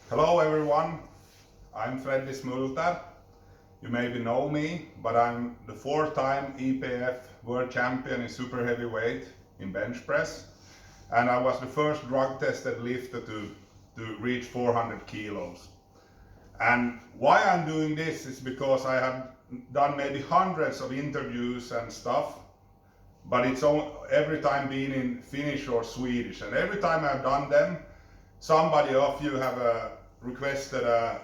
Hello everyone, I'm Freddy Smulter. You maybe know me, but I'm the 4-time EPF World Champion in super heavyweight in bench press. And I was the first drug tested lifter to reach 400 kilos. And why I'm doing this is because I have done maybe hundreds of interviews and stuff, but it's every time been in Finnish or Swedish. And every time I've done them, somebody of you have requested a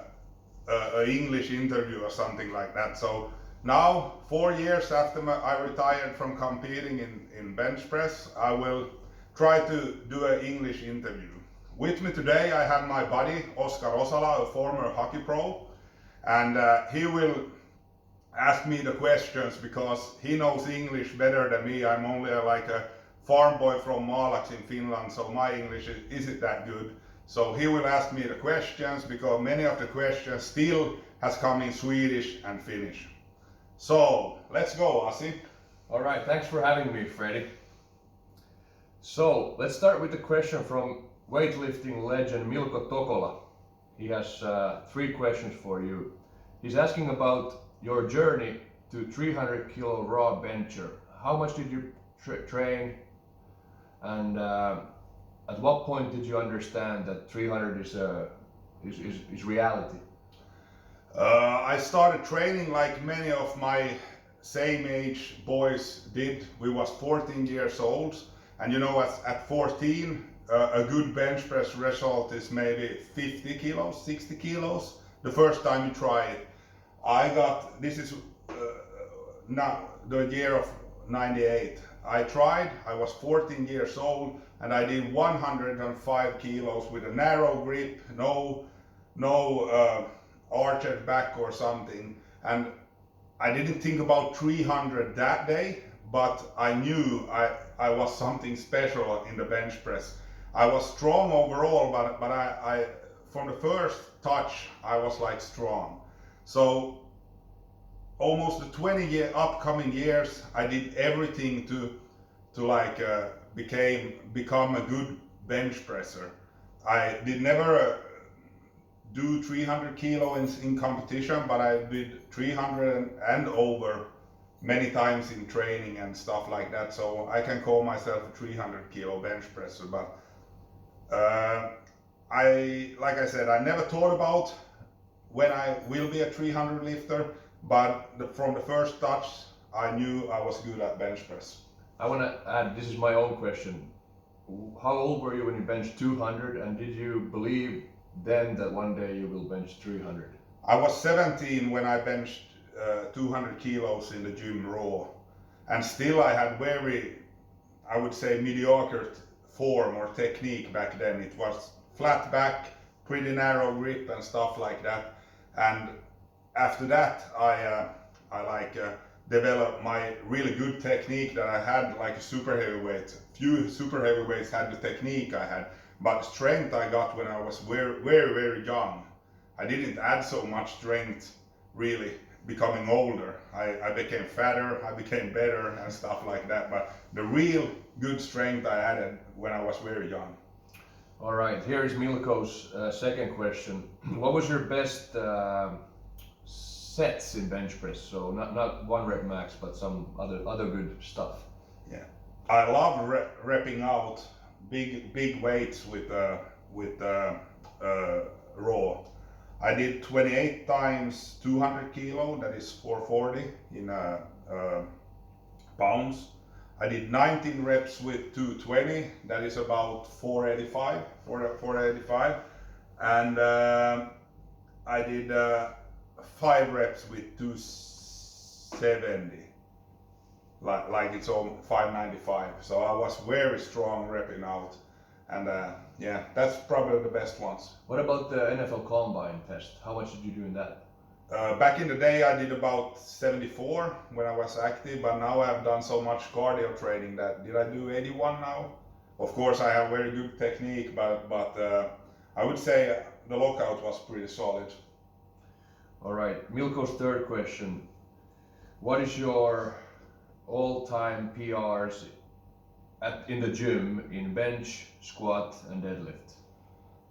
English interview or something like that. So now, 4 years after I retired from competing in bench press, I will try to do an English interview. With me today I have my buddy Oscar Osala, a former hockey pro, and he will ask me the questions because he knows English better than me. I'm only like a farm boy from Malax in Finland, so my English isn't that good. So he will ask me the questions because many of the questions still has come in Swedish and Finnish. So let's go, Asi. All right, thanks for having me, Freddy. So let's start with the question from weightlifting legend Milko Tokola. He has 3 questions for you. He's asking about your journey to 300 kilo raw bencher. How much did you train, and at what point did you understand that 300 is reality? I started training like many of my same age boys did. We was 14 years old, and you know, at 14 a good bench press result is maybe 50 kilos, 60 kilos the first time you try it. This is now the year of 98. I tried, I was 14 years old, and I did 105 kilos with a narrow grip, no arched back or something. And I didn't think about 300 that day, but I knew I was something special in the bench press. I was strong overall, but I from the first touch I was like strong. So almost the 20 upcoming years I did everything to like become a good bench presser. I did never do 300 kilo in competition, but I did 300 and over many times in training and stuff like that. So I can call myself a 300 kilo bench presser. But like I said, I never thought about when I will be a 300 lifter, but from the first touch I knew I was good at bench press. I want to add, this is my own question. How old were you when you benched 200, and did you believe then that one day you will bench 300? I was 17 when I benched 200 kilos in the gym raw, and still I had very, I would say, mediocre form or technique back then. It was flat back, pretty narrow grip and stuff like that. And after that I developed my really good technique that I had like a super heavyweight. Few super heavyweights had the technique I had, but strength I got when I was very young. I didn't add so much strength really becoming older. I became fatter, I became better and stuff like that, but the real good strength I added when I was very young. All right, here is Milko's second question. What was your best sets in bench press? So not 1 rep max, but some other good stuff. Yeah, I love repping out big weights with raw. I did 28 times 200 kilo, that is 440 in pounds. I did 19 reps with 220, that is about 485. And I did 5 reps with 270, like it's all 595. So I was very strong repping out, and yeah, that's probably the best ones. What about the NFL Combine test? How much did you do in that? Back in the day I did about 74 when I was active, but now I've done so much cardio training that, did I do 81 now? Of course I have very good technique, but I would say the lockout was pretty solid. All right, Milko's third question. What is your all-time PRs in the gym in bench, squat and deadlift?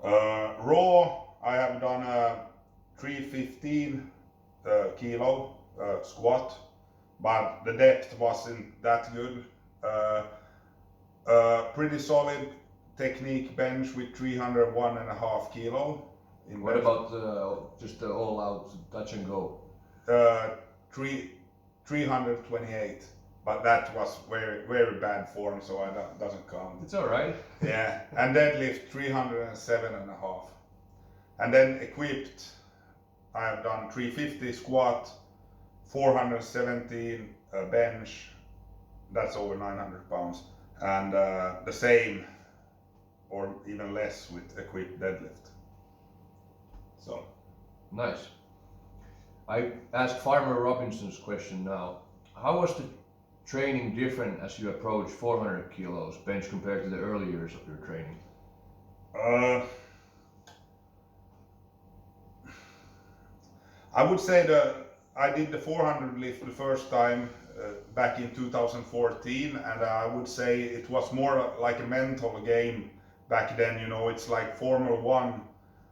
Raw I have done a 315 kilo squat, but the depth wasn't that good. Pretty solid technique bench with 301.5 kilo. What about just the all-out touch and go? 328, but that was very very bad form, so that doesn't count. It's all right. Yeah, and deadlift 307.5, and then equipped I have done 350 squat, 417 bench, that's over 900 pounds, and the same or even less with equipped deadlift. So nice. I ask Farmer Robinson's question now. How was the training different as you approach 400 kilos bench compared to the early years of your training? I would say that I did the 400 lift the first time back in 2014, and I would say it was more like a mental game back then. You know, it's like Formula One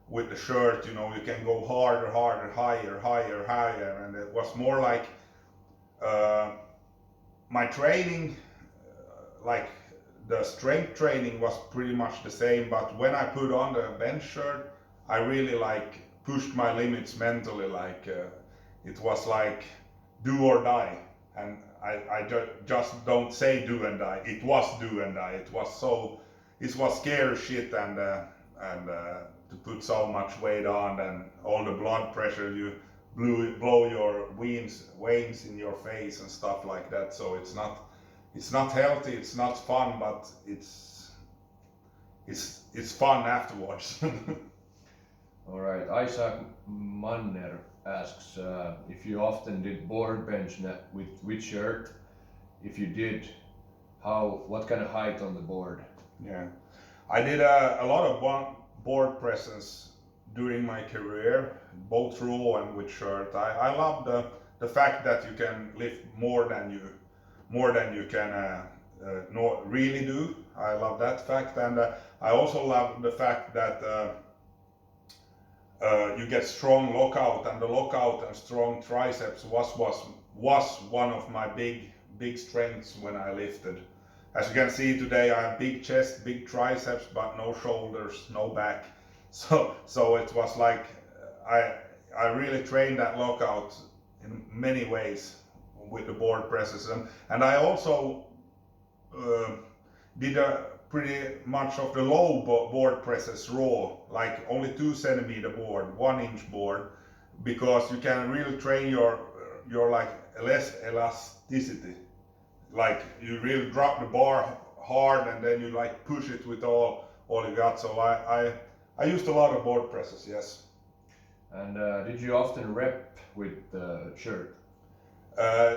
with the shirt. You know, you can go harder, harder, higher, higher, higher, and it was more like my training, like the strength training was pretty much the same, but when I put on the bench shirt, I really like pushed my limits mentally, like it was like do or die, and I just don't say do and die, it was do and die. It was scary shit, and to put so much weight on and all the blood pressure, you blow your veins in your face and stuff like that, so it's not healthy, it's not fun, but it's fun afterwards. All right, Isaac Manner asks if you often did board bench with shirt. If you did, what kind of height on the board? Yeah, I did a lot of board presses during my career, both raw and with shirt. I love the fact that you can lift more than you can really do. I love that fact, and I also love the fact that you get strong lockout, and the lockout and strong triceps was one of my big strengths when I lifted. As you can see today, I have big chest, big triceps, but no shoulders, no back. So it was like I really trained that lockout in many ways with the board presses, and I also did pretty much of the low board presses raw, like only 2 centimeter board, 1 inch board, because you can really train your like less elasticity. Like you really drop the bar hard and then you like push it with all you got. So I used a lot of board presses, yes. And did you often rep with the shirt?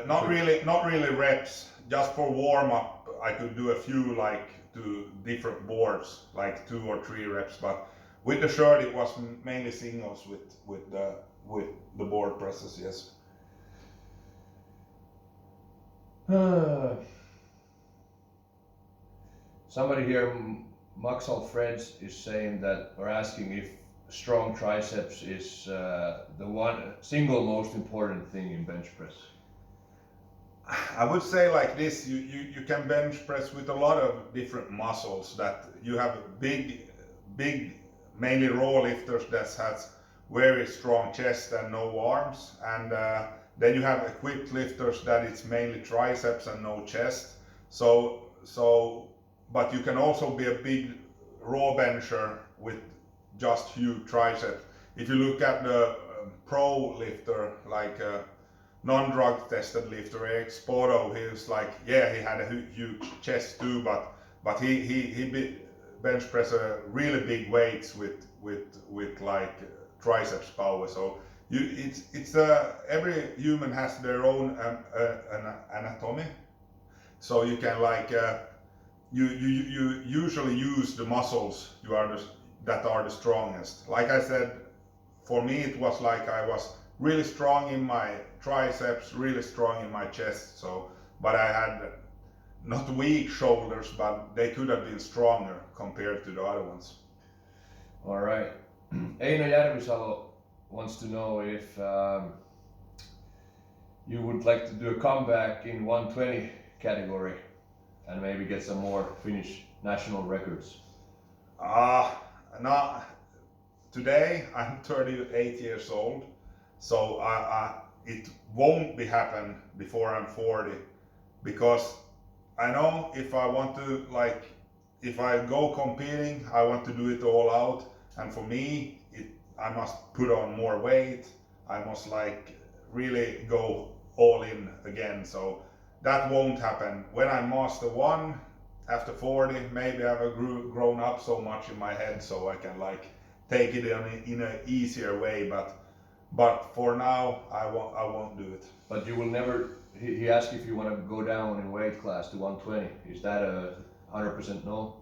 Not really reps. Just for warm up, I could do a few like to different boards, like 2 or 3 reps. But with the shirt, it was mainly singles with the board presses, yes. Somebody here, Maxal Freds, is saying that, or asking if strong triceps is the single most important thing in bench press. I would say like this, you can bench press with a lot of different muscles. That you have big mainly raw lifters that has very strong chest and no arms, and then you have equipped lifters that it's mainly triceps and no chest. But you can also be a big raw bencher with just huge triceps. If you look at the pro lifter, like non-drug tested lifter Eric Spoto, he was like, yeah, he had a huge chest too, but he bench press really big weights with like triceps power. So it's every human has their own anatomy, so you can like you usually use the muscles that are the strongest. Like I said, for me it was like I was really strong in my triceps, really strong in my chest. So, but I had not weak shoulders, but they could have been stronger compared to the other ones. All right. Eino Järvisalo wants to know if you would like to do a comeback in 120 category and maybe get some more Finnish national records. No, today I'm 38 years old, so it won't be happen before I'm 40, because I know if I want to, like, if I go competing, I want to do it all out, and for me, I must put on more weight. I must like really go all in again. So that won't happen. When I master one after 40, maybe I've grown up so much in my head, so I can like take it in an easier way. But for now, I won't do it. But you will never. He asked if you want to go down in weight class to 120. Is that a 100% no?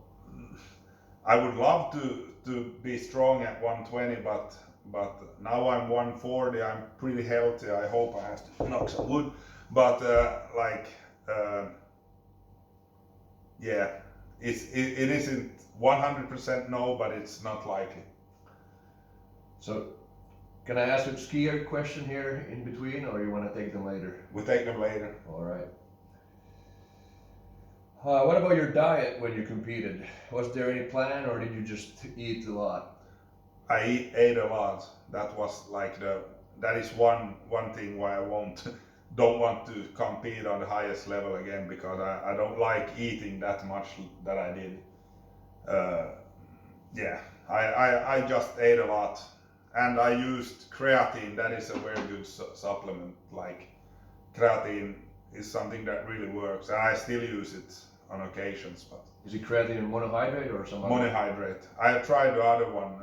I would love to be strong at 120, but now I'm 140. I'm pretty healthy. I hope I have to knock some wood, but yeah, it isn't 100% no, but it's not likely. So, can I ask a skier question here in between, or you want to take them later? We take them later. All right. What about your diet when you competed? Was there any plan, or did you just eat a lot? I ate a lot. That was like that is one thing why I don't want to compete on the highest level again, because I don't like eating that much that I did. Yeah, I just ate a lot, and I used creatine. That is a very good supplement. Like, creatine is something that really works, and I still use it on occasions. But is it creatine monohydrate or some other? Monohydrate. I tried the other one.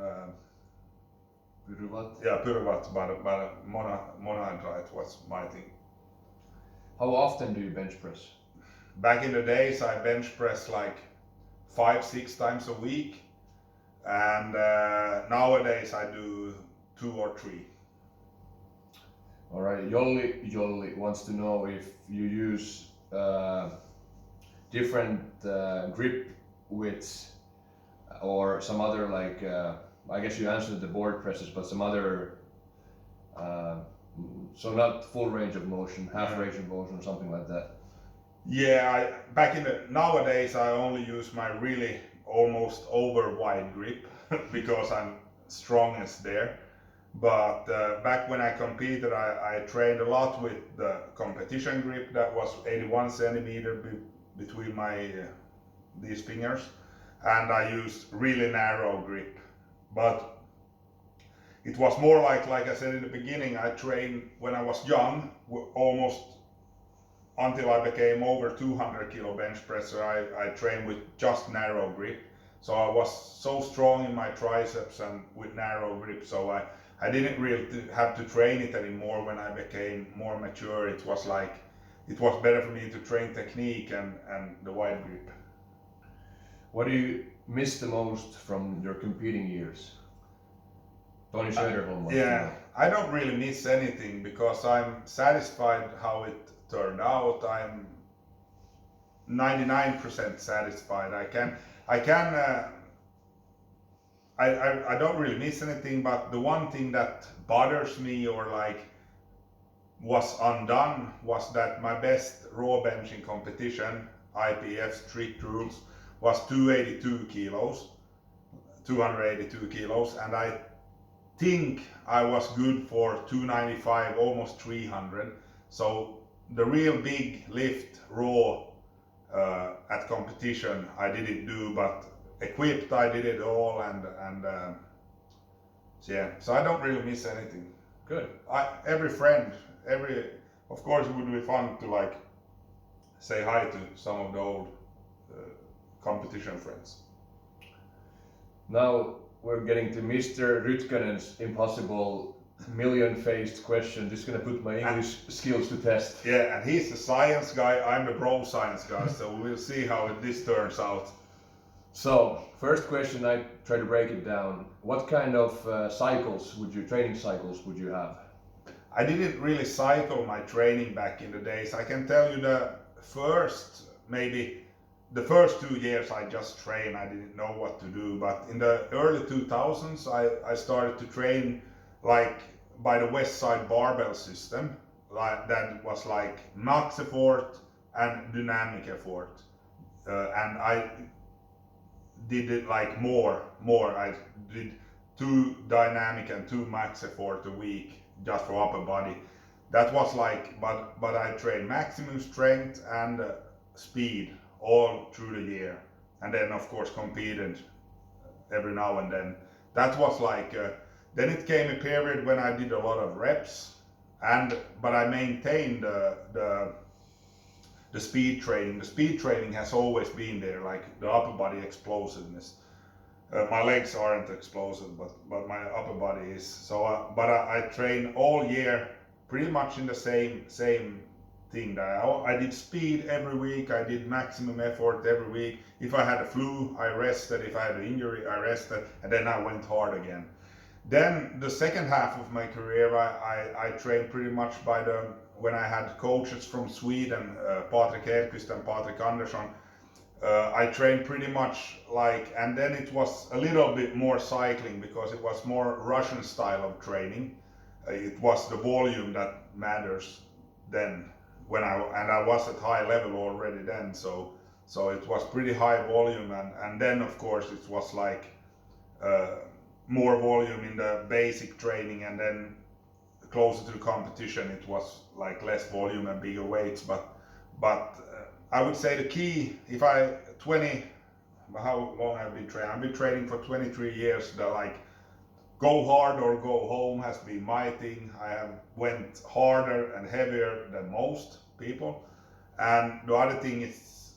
Pyruvat? Yeah, Pyruvat, but monohydrate was my thing. How often do you bench press? Back in the days, I bench press like 5-6 times a week, and nowadays I do 2 or 3. All right, Jolly wants to know if you use different grip widths or some other, like I guess you answered the board presses, but some other so not full range of motion, half range of motion, or something like that. Yeah, nowadays I only use my really almost over wide grip because I'm strongest there. But back when I competed, I trained a lot with the competition grip that was 81 centimeter between my these fingers, and I used really narrow grip. But it was more like I said in the beginning, I trained when I was young, almost until I became over 200 kilo bench presser. I trained with just narrow grip. So I was so strong in my triceps and with narrow grip, so I didn't really have to train it anymore. When I became more mature, it was better for me to train technique and the wide grip. What do you miss the most from your competing years? Tony Söderholm. Yeah, I don't really miss anything because I'm satisfied how it turned out. I'm 99% satisfied. I don't really miss anything, but the one thing that bothers me or like was undone was that my best raw benching competition, IPF strict rules, was 282 kilos, and I think I was good for 295, almost 300. So the real big lift raw at competition I didn't do, but equipped I did it all, and yeah, so I don't really miss anything. Good. Of course it would be fun to like say hi to some of the old competition friends. Now we're getting to Mr. Rytkönen's impossible million-faced question. This is gonna put my English skills to test. Yeah, and he's the science guy, I'm the bro science guy, so we'll see how this turns out. So, first question, I try to break it down. What kind of training cycles would you have? I didn't really cycle my training back in the days. I can tell you the first maybe the first 2 years I just trained, I didn't know what to do, but in the early 2000s I started to train like by the West Side barbell system, like that was like max effort and dynamic effort, and I did it like more. I did 2 dynamic and 2 max effort a week just for upper body. That was like, but I trained maximum strength and speed all through the year, and then of course competed every now and then. That was like, then it came a period when I did a lot of reps, but I maintained the speed training. The speed training has always been there, like the upper body explosiveness. My legs aren't explosive, but my upper body is. So, but I train all year pretty much in the same thing. That I did speed every week. I did maximum effort every week. If I had a flu, I rested. If I had an injury, I rested, and then I went hard again. Then the second half of my career, I trained pretty much when I had coaches from Sweden, Patrik Edqvist and Patrik Andersson. I trained pretty much like, and then it was a little bit more cycling because it was more Russian style of training. It was the volume that matters then. I was at high level already then, so it was pretty high volume, and then of course it was like more volume in the basic training, and then closer to the competition it was like less volume and bigger weights, but I would say the key, how long I've been training? I've been training for 23 years. The like go hard or go home has been my thing. I have went harder and heavier than most people. And the other thing is,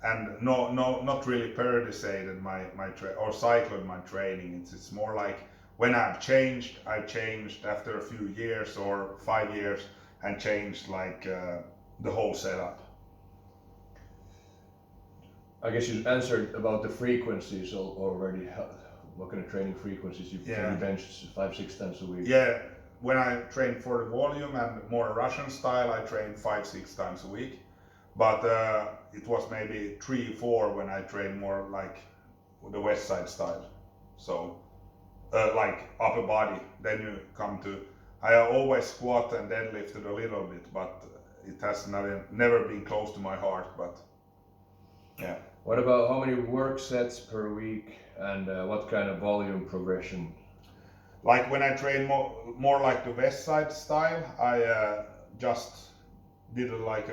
and not really periodizated or cycled my training. It's more like when I've changed after a few years or 5 years, and changed like the whole setup. I guess you answered about the frequencies already. What kind of training frequencies you bench 5-6 times a week? Yeah, when I train for the volume and more Russian style, I train 5-6 times a week. But it was maybe 3-4 when I train more like the West Side style. So like upper body. Then you come to, I always squat and deadlifted a little bit, but it has never been close to my heart. But yeah. What about how many work sets per week, and what kind of volume progression? Like when I train more like the West Side style, I just did like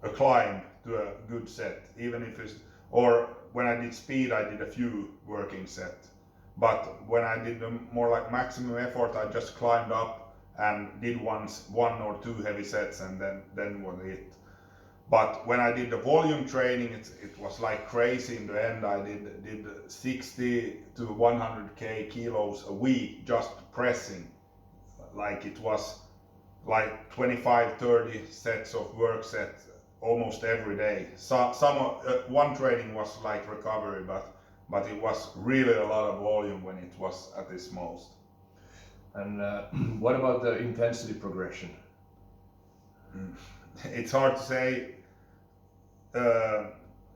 a climb to a good set, even if it's, or when I did speed, I did a few working sets. But when I did more like maximum effort, I just climbed up and did one or two heavy sets, and then was it. But when I did the volume training, it was like crazy in the end. I did 60 to 100k kilos a week just pressing. Like it was like 25-30 sets of work sets almost every day. One training was like recovery, but it was really a lot of volume when it was at its most. And what about the intensity progression? It's hard to say.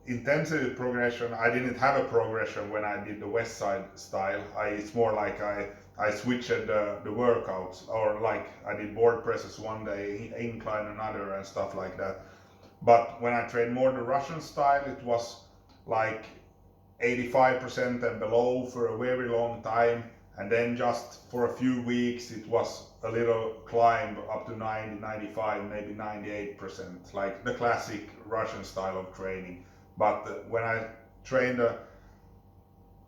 Intensity progression, I didn't have a progression when I did the West Side style. It's more like I switched the workouts, or like I did board presses one day, incline another, and stuff like that. But when I trained more the Russian style, it was like 85% and below for a very long time, and then just for a few weeks it was a little climb up to 90, 95, maybe 98%, like the classic Russian style of training. But when I trained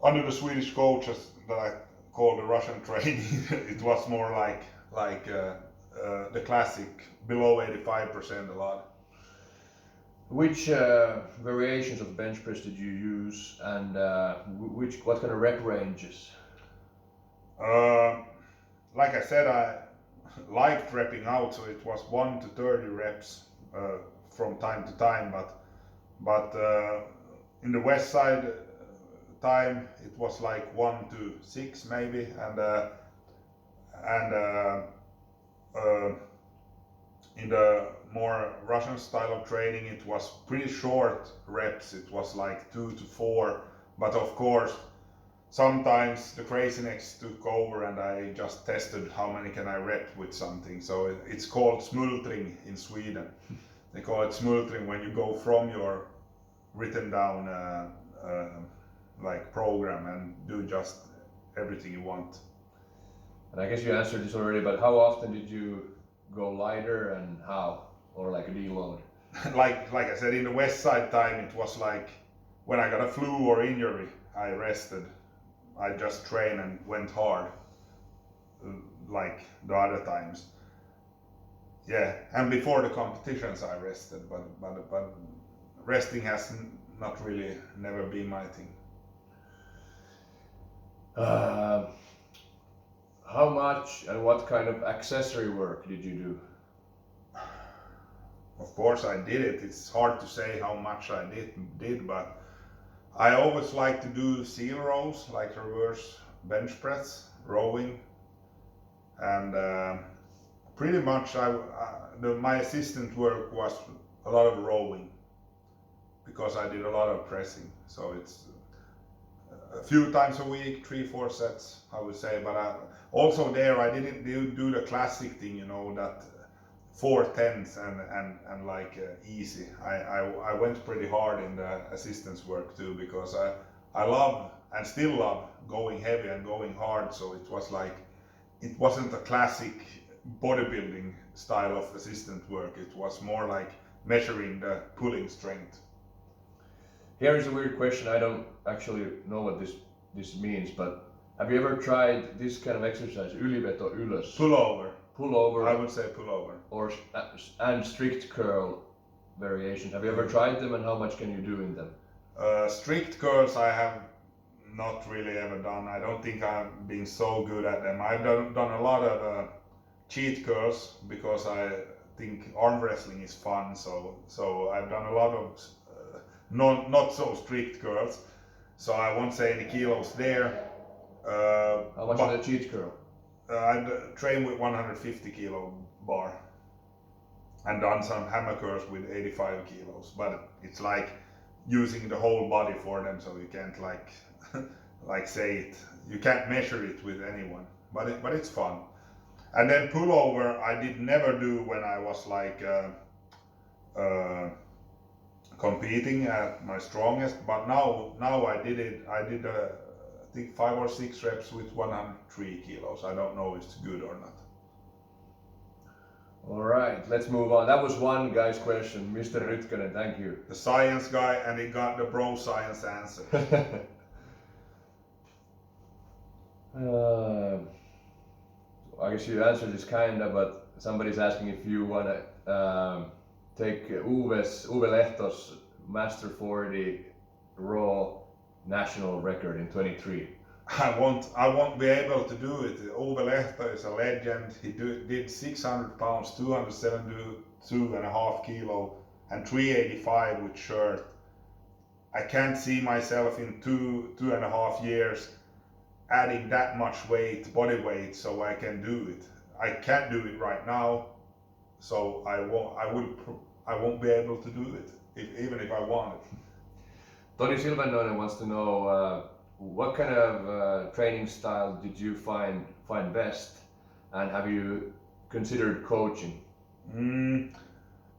under the Swedish coaches that I call the Russian training, it was more like the classic below 85% a lot. Which variations of bench press did you use, and what kind of rep ranges? Like I said, I liked repping out, so it was 1 to 30 reps from time to time. But in the West Side time, it was like 1 to 6 maybe, and in the more Russian style of training, it was pretty short reps. It was like 2 to 4, but of course sometimes the craziness took over and I just tested how many can I rep with something. So it's called smultring in Sweden. They call it smultring when you go from your written down like program and do just everything you want. And I guess you answered this already, but how often did you go lighter and how? Or like a deload? like I said, in the West Side time, it was like when I got a flu or injury, I rested. I just trained and went hard, like the other times. Yeah, and before the competitions, I rested, but resting has not really never been my thing. How much and what kind of accessory work did you do? Of course, I did it. It's hard to say how much I did, but I always like to do seal rows, like reverse bench press, rowing, and pretty much my assistant work was a lot of rowing because I did a lot of pressing. So it's a few times a week, 3-4 sets, I would say. But also there, I didn't do the classic thing, you know, that 4 10s and like easy. I went pretty hard in the assistance work too because I love and still love going heavy and going hard. So it was like it wasn't a classic bodybuilding style of assistant work. It was more like measuring the pulling strength. Here is a weird question. I don't actually know what this means, but have you ever tried this kind of exercise, yliveto ylös? Pullover. Pullover. I would say pullover. Or and strict curl variations. Have you ever tried them, and how much can you do in them? Strict curls I have not really ever done. I don't think I've been so good at them. I've done a lot of cheat curls because I think arm wrestling is fun. So I've done a lot of not so strict curls. So I won't say any kilos there. How much of the cheat curl? I train with 150 kilo bar and done some hammer curls with 85 kilos, but it's like using the whole body for them, so you can't like like say it, you can't measure it with anyone, but it's fun. And then pullover I did never do when I was like competing at my strongest, but now I did it. I did I think 5 or 6 reps with 103 kilos. I don't know if it's good or not. All right, let's move on. That was one guy's question, Mr. Rytkönen. Thank you. The science guy, and he got the bro science answer. I guess you answered this kinda, but somebody's asking if you wanna take Uwe Lehto's Master 40 Raw national record in 23. I won't be able to do it. Ove Lehto is a legend. He did 600 pounds, 272.5 kilo, and 385 with shirt. I can't see myself in 2.5 years adding that much weight, body weight, so I can do it. I can't do it right now, so I won't be able to do it, even if I wanted. Toni Silvennoinen wants to know what kind of training style did you find best, and have you considered coaching?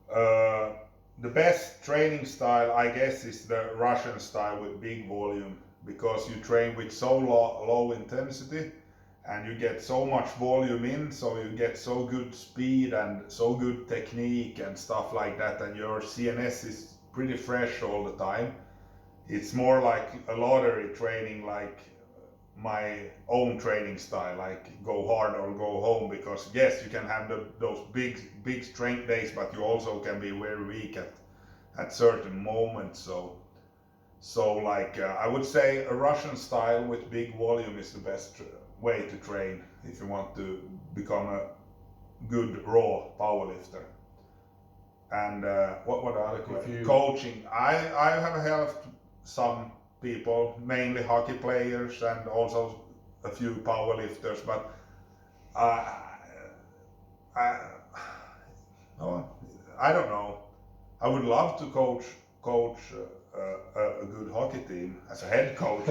The best training style, I guess, is the Russian style with big volume, because you train with so low intensity and you get so much volume in, so you get so good speed and so good technique and stuff like that, and your CNS is pretty fresh all the time. It's more like a lottery training, like my own training style, like go hard or go home, because yes, you can have those big strength days, but you also can be very weak at certain moments. So like I would say a Russian style with big volume is the best way to train if you want to become a good raw powerlifter. And what the other question? Coaching. I have helped some people, mainly hockey players and also a few powerlifters, but Oh, I don't know. I would love to coach a good hockey team as a head coach,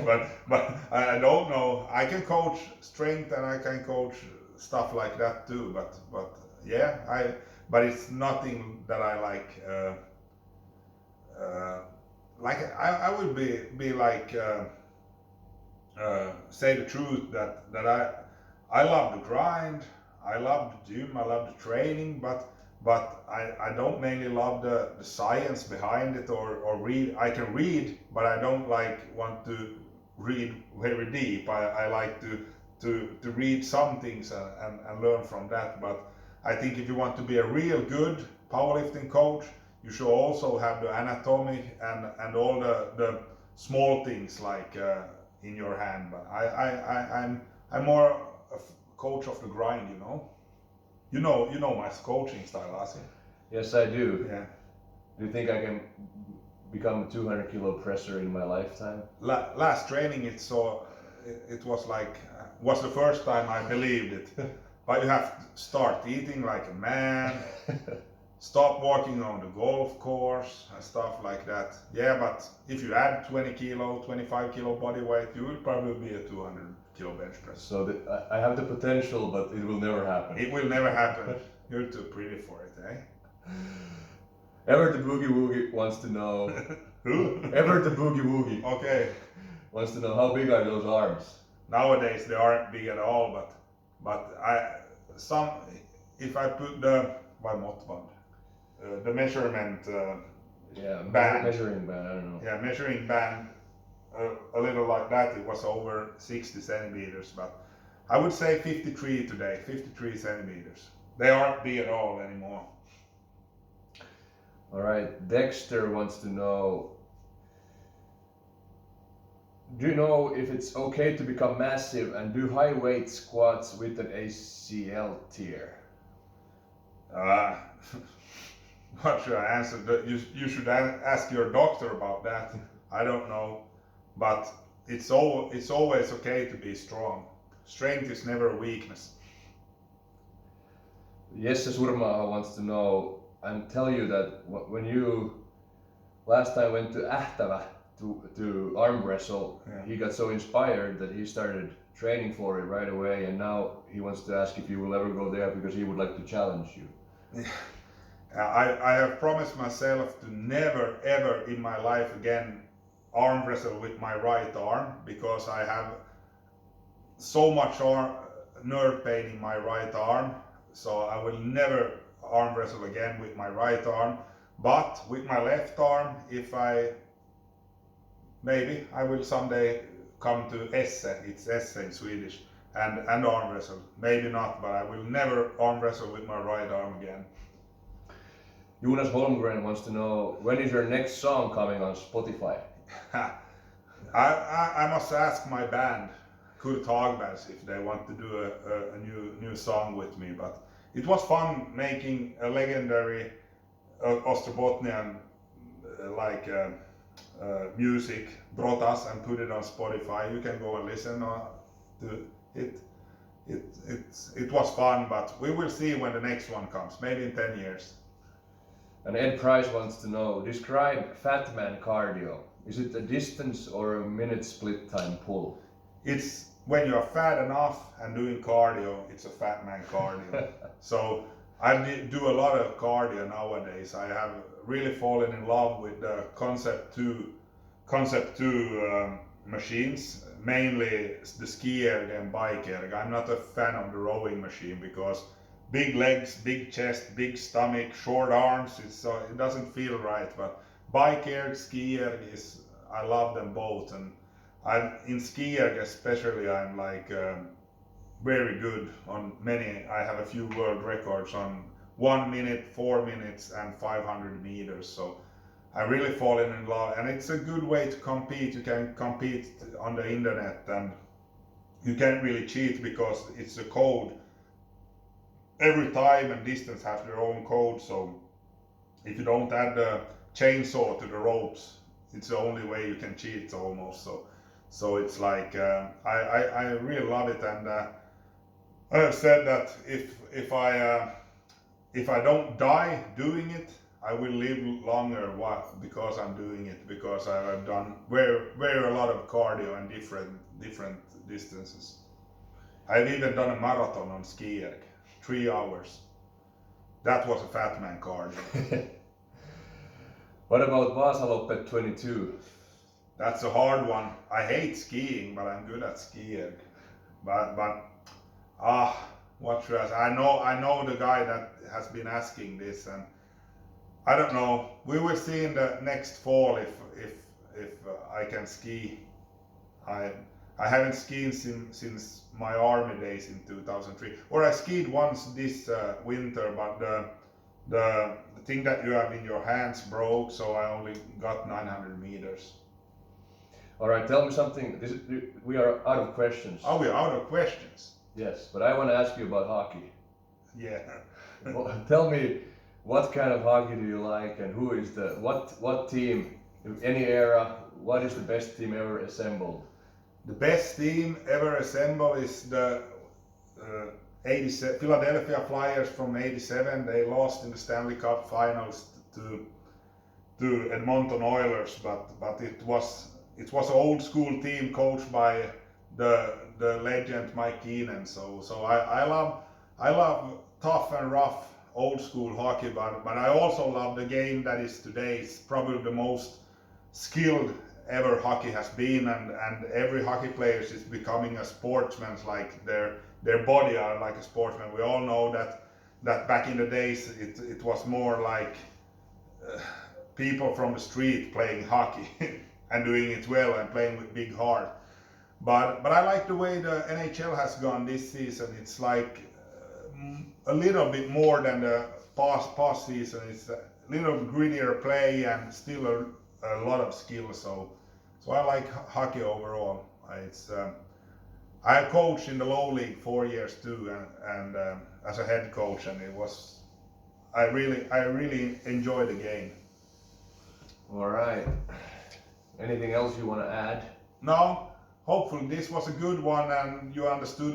but I don't know. I can coach strength and I can coach stuff like that too. But yeah, but it's nothing that I like. Like I would be like say the truth that I love the grind, I love the gym, I love the training, but I don't mainly love the science behind it or read. I can read, but I don't like want to read very deep. I like to read some things and learn from that. But I think if you want to be a real good powerlifting coach, you should also have the anatomy and all the small things like in your hand. But I'm more a coach of the grind, you know. You know my coaching style, Asi. Yes, I do. Yeah. Do you think I can become a 200 kilo presser in my lifetime? Last training, it was like was the first time I believed it. But you have to start eating like a man. Stop walking on the golf course and stuff like that. Yeah, but if you add 20 kilo, 25 kilo body weight, you will probably be a 200 kilo bench press. So I have the potential, but it will never happen. It will never happen. You're too pretty for it, eh? Ever the Boogie Woogie wants to know. Who? Ever the Boogie Woogie Okay. wants to know how big are those arms? Nowadays they aren't big at all, but if I put the measurement Yeah, band. measuring band. I don't know. Yeah, measuring band a little like that, it was over 60 centimeters, but I would say 53 today, 53 centimeters. They aren't big at all anymore. All right, Dexter wants to know. Do you know if it's okay to become massive and do high weight squats with an ACL tear? What should I answer? You should ask your doctor about that. I don't know, but it's always okay to be strong. Strength is never a weakness. Jesse Surmaa wants to know and tell you that when you last time went to Ähtävä to arm wrestle, Yeah. he got so inspired that he started training for it right away, and now he wants to ask if you will ever go there because he would like to challenge you. I have promised myself to never ever in my life again arm wrestle with my right arm because I have so much nerve pain in my right arm, so I will never arm wrestle again with my right arm. But with my left arm, maybe I will someday come to Esse, it's Esse in Swedish, and arm wrestle. Maybe not, but I will never arm wrestle with my right arm again. Jonas Holmgren wants to know when is your next song coming on Spotify? I must ask my band, Kurt Hagbergs, if they want to do a new song with me. But it was fun making a legendary Ostrobotnian music, brought us and put it on Spotify. You can go and listen to it. It was fun, but we will see when the next one comes. Maybe in 10 years. And Ed Price wants to know, describe fat man cardio. Is it a distance or a minute split time pull? It's when you're fat enough and doing cardio, it's a fat man cardio. So I do a lot of cardio nowadays. I have really fallen in love with the Concept 2 machines, mainly the ski erg and bike erg. I'm not a fan of the rowing machine because big legs, big chest, big stomach, short arms, it doesn't feel right. But bike erg, ski erg, I love them both. And in ski erg especially, I'm like very good on many. I have a few world records on 1 minute, 4 minutes and 500 meters. So I really fallen in love, and it's a good way to compete. You can compete on the internet and you can't really cheat because it's a code. Every time and distance have their own code, so if you don't add the chainsaw to the ropes, it's the only way you can cheat almost. So it's like I really love it, and I have said that if if I don't die doing it, I will live longer because I'm doing it, because I've done very a lot of cardio and different distances. I've even done a marathon on ski erg, 3 hours. That was a fat man cardio. What about Vasaloppet 22? That's a hard one. I hate skiing, but I'm good at ski erg. But what should I say? I know the guy that has been asking this, and I don't know. We will see in the next fall if I can ski. I haven't skied since my army days in 2003. Or I skied once this winter, but the thing that you have in your hands broke, so I only got 900 meters. All right, tell me something. We are out of questions. Are we out of questions? Yes, but I want to ask you about hockey. Yeah. Well, tell me, what kind of hockey do you like, and who is what team, in any era, what is the best team ever assembled? The best team ever assembled is the 87 Philadelphia Flyers from '87. They lost in the Stanley Cup Finals to Edmonton Oilers, but it was an old school team coached by the legend Mike Keenan. So I love tough and rough old school hockey, but I also love the game that is today. It's probably the most skilled ever hockey has been, and every hockey player is becoming a sportsman, like their body are like a sportsman. We all know that back in the days it was more like people from the street playing hockey and doing it well and playing with big heart. But I like the way the NHL has gone this season. It's like a little bit more than the past season. It's a little grittier play and still a lot of skill. So I like hockey overall. I coached in the low league 4 years too, and as a head coach, and I really enjoy the game. All right. Anything else you want to add? No, hopefully this was a good one and you understood